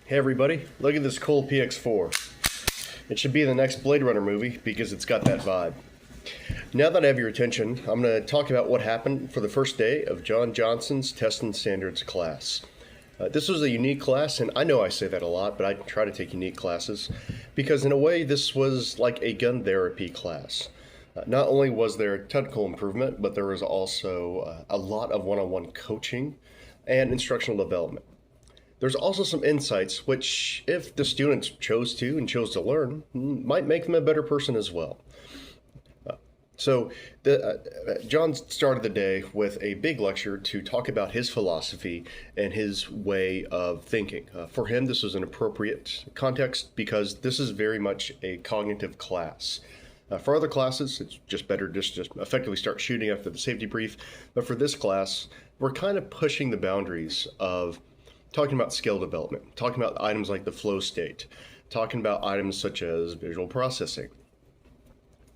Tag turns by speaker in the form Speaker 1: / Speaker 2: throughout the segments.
Speaker 1: Hey everybody, look at this cool PX4. It should be in the next Blade Runner movie because it's got that vibe. Now that I have your attention, I'm going to talk about what happened for the first day of John Johnson's Testing Standards class. This was a unique class, and I know I say that a lot, but I try to take unique classes because in a way this was like a gun therapy class. Not only was there technical improvement, but there was also a lot of one-on-one coaching and instructional development. There's also some insights which, if the students chose to and chose to learn, might make them a better person as well. John started the day with a big lecture to talk about his philosophy and his way of thinking. For him, this was an appropriate context because this is very much a cognitive class. For other classes, it's just better just effectively start shooting after the safety brief. But for this class, we're kind of pushing the boundaries of talking about skill development, talking about items like the flow state, talking about items such as visual processing.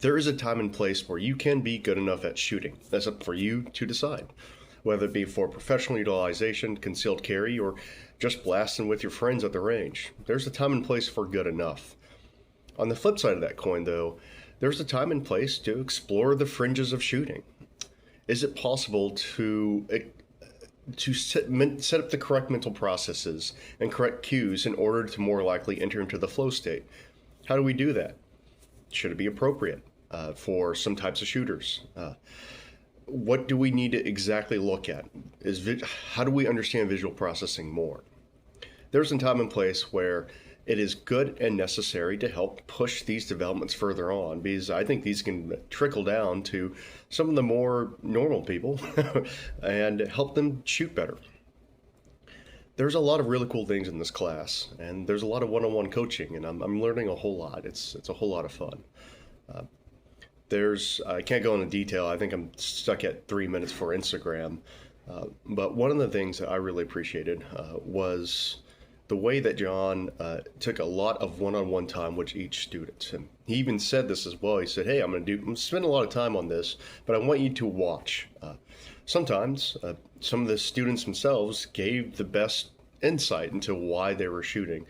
Speaker 1: There is a time and place where you can be good enough at shooting. That's up for you to decide, whether it be for professional utilization, concealed carry, or just blasting with your friends at the range. There's a time and place for good enough. On the flip side of that coin, though, there's a time and place to explore the fringes of shooting. Is it possible to set up the correct mental processes and correct cues in order to more likely enter into the flow state? How do we do that? Should it be appropriate for some types of shooters? What do we need to exactly look at? How do we understand visual processing more? There's a time and place where it is good and necessary to help push these developments further on, because I think these can trickle down to some of the more normal people and help them shoot better. There's a lot of really cool things in this class, and there's a lot of one-on-one coaching, and I'm learning a whole lot. It's a whole lot of fun. I can't go into detail. I think I'm stuck at 3 minutes for Instagram. But one of the things that I really appreciated was the way that John took a lot of one-on-one time with each student. And he even said this as well. He said, hey, I'm going to spend a lot of time on this, but I want you to watch. Sometimes some of the students themselves gave the best insight into why they were shooting.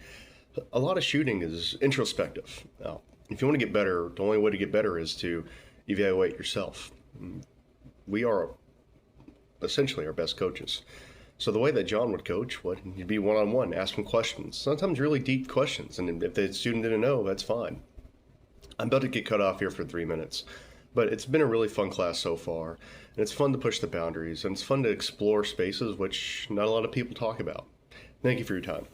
Speaker 1: A lot of shooting is introspective. Now, if you want to get better, the only way to get better is to evaluate yourself. We are essentially our best coaches. So the way that John would coach would be one-on-one, ask him questions, sometimes really deep questions, and if the student didn't know, that's fine. I'm about to get cut off here for 3 minutes, but it's been a really fun class so far, and it's fun to push the boundaries, and it's fun to explore spaces which not a lot of people talk about. Thank you for your time.